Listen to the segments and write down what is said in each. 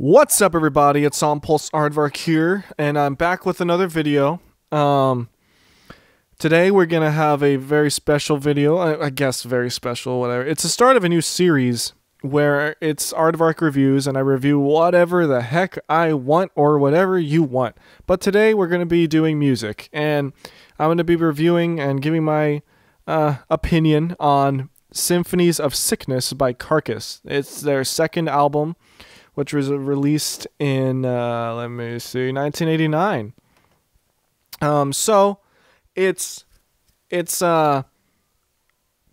What's up, everybody? It's Onpulse Ardvark here, and I'm back with another video. Today we're gonna have a very special video. I guess very special, whatever. It's the start of a new series where it's Ardvark reviews, and I review whatever the heck I want or whatever you want. But today we're gonna be doing music, and I'm gonna be reviewing and giving my opinion on Symphonies of Sickness by Carcass. It's their second album, which was released in, let me see, 1989. So it's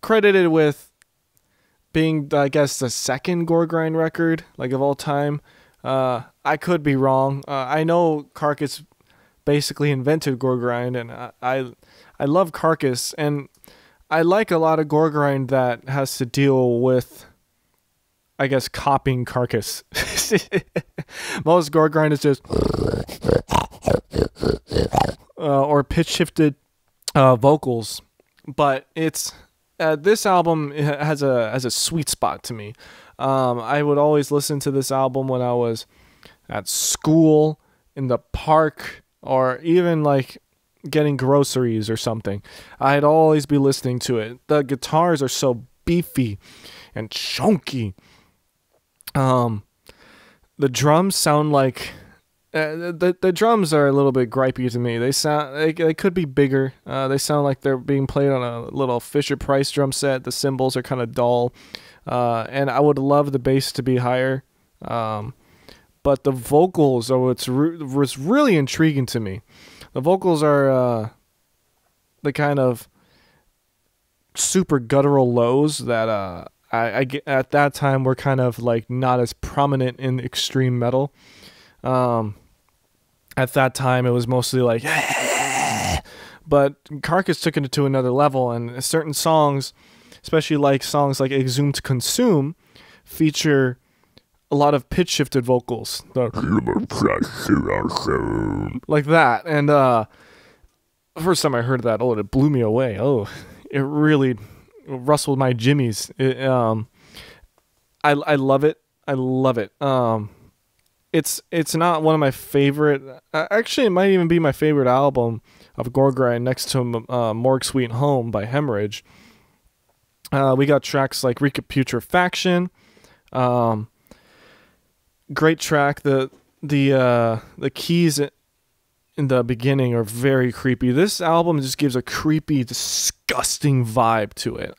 credited with being, I guess, the second gore grind record, like, of all time. I could be wrong. I know Carcass basically invented gore grind, and I love Carcass, and I like a lot of gore grind that has to deal with, I guess, copying Carcass. Most gore grind is just or pitch shifted vocals, but it's this album has a sweet spot to me. I would always listen to this album when I was at school, in the park, or even like getting groceries or something. I'd always be listening to it. The guitars are so beefy and chunky. The drums sound like the drums are a little bit gripey to me. They could be bigger. They sound like they're being played on a little Fisher-Price drum set. The cymbals are kind of dull, and I would love the bass to be higher. But the vocals are what's really intriguing to me. The vocals are the kind of super guttural lows that I get at that time were kind of like not as prominent in extreme metal. At that time it was mostly like, but Carcass took it to another level, and certain songs, especially like songs like Exhumed Consume, feature a lot of pitch shifted vocals. Like that. And first time I heard that, it blew me away. It really rustled my jimmies. I love it. I love it. It's not one of my favorite. Actually, it might even be my favorite album of gore grind, next to Morgue Sweet Home by Hemorrhage. We got tracks like Recaputrefaction. Great track. The keys in the beginning are very creepy. This album just gives a creepy, disgusting vibe to it,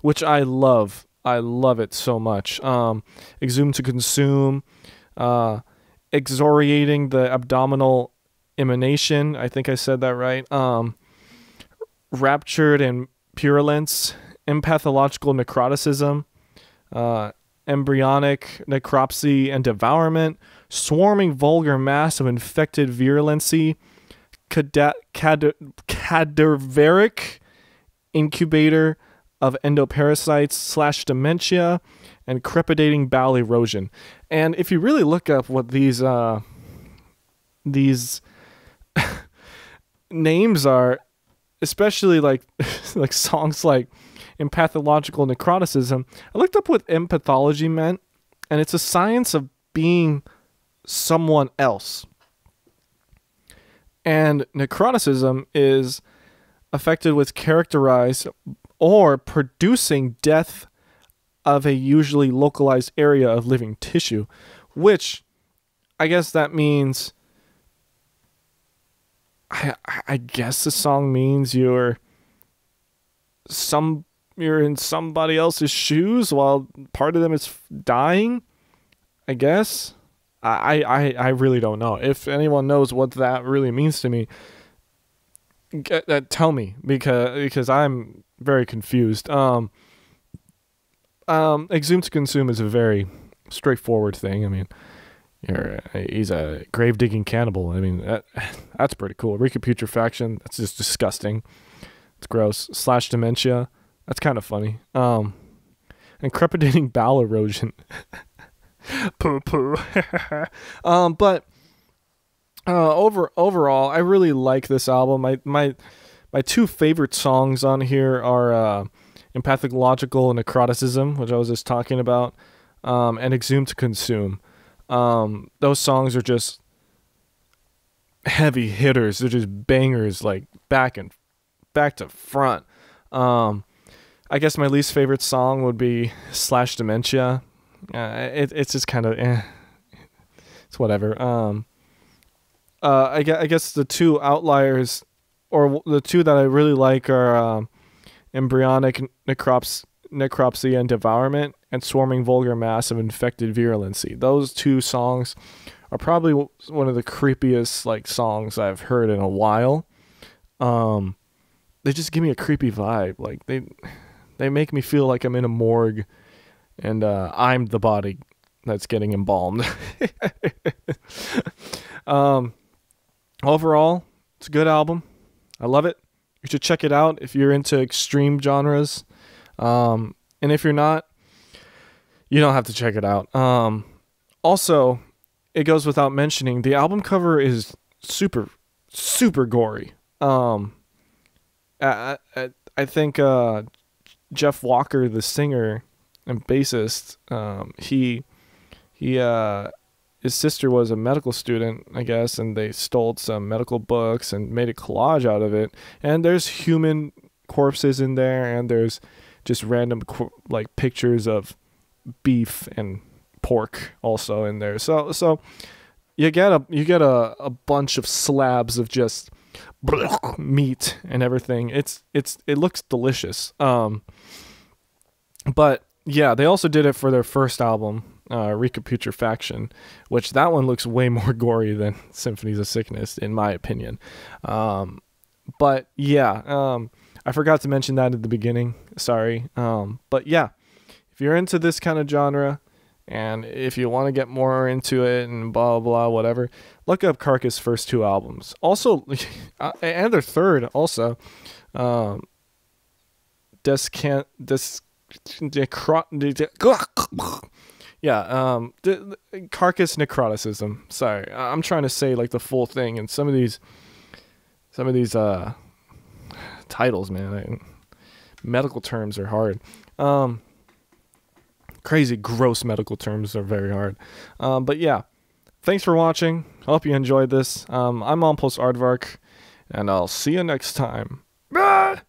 which I love. I love it so much. Exhumed to Consume, excoriating the abdominal emanation. I think I said that right. Raptured and purulence, empathological necroticism, embryonic necropsy and devourment, swarming vulgar mass of infected virulency, cadaveric incubator of endoparasites / dementia, and crepidating bowel erosion. And if you really look up what these names are, especially like like songs like empathological necroticism, I looked up what empathology meant, and it's a science of being someone else. And necroticism is affected with characterized or producing death of a usually localized area of living tissue, which I guess that means, I guess the song means you're in somebody else's shoes while part of them is dying, I guess. I really don't know. If anyone knows what that really means to me, tell me, because I'm very confused. Exhumed to Consume is a very straightforward thing. I mean, he's a grave digging cannibal. I mean, that's pretty cool. Recaputrefaction, that's just disgusting. It's gross. / dementia, that's kind of funny. And crepidating bowel erosion. Poo poo. But overall, I really like this album. My two favorite songs on here are empathological necroticism, which I was just talking about, and Exhumed to Consume. Those songs are just heavy hitters. They're just bangers, like back to front. I guess my least favorite song would be Slash Dementia. It's just kind of it's whatever. I guess the two outliers, or the two that I really like, are Embryonic Necropsy and Devourment, and Swarming Vulgar Mass of Infected Virulency. Those two songs are probably one of the creepiest like songs I've heard in a while. They just give me a creepy vibe. Like they make me feel like I'm in a morgue and I'm the body that's getting embalmed. Overall, it's a good album. I love it. You should check it out if you're into extreme genres. And if you're not, you don't have to check it out. Also, it goes without mentioning, the album cover is super, super gory. I think Jeff Walker, the singer and bassist, his sister was a medical student, I guess, and they stole some medical books and made a collage out of it. And there's human corpses in there, and there's just random like pictures of beef and pork also in there. So you get a bunch of slabs of just meat and everything. It looks delicious. But yeah, they also did it for their first album, Recaputrefaction, which that one looks way more gory than Symphonies of Sickness, in my opinion. But yeah, I forgot to mention that at the beginning. Sorry. But yeah, if you're into this kind of genre, and if you want to get more into it and blah, blah, whatever, look up Carcass' first two albums. Also, and their third also. Carcass Necroticism. Sorry, I'm trying to say like the full thing, and some of these titles, man, medical terms are hard. Crazy, gross medical terms are very hard. But yeah, thanks for watching. I hope you enjoyed this. I'm Onpulse Ardvark, and I'll see you next time. Ah!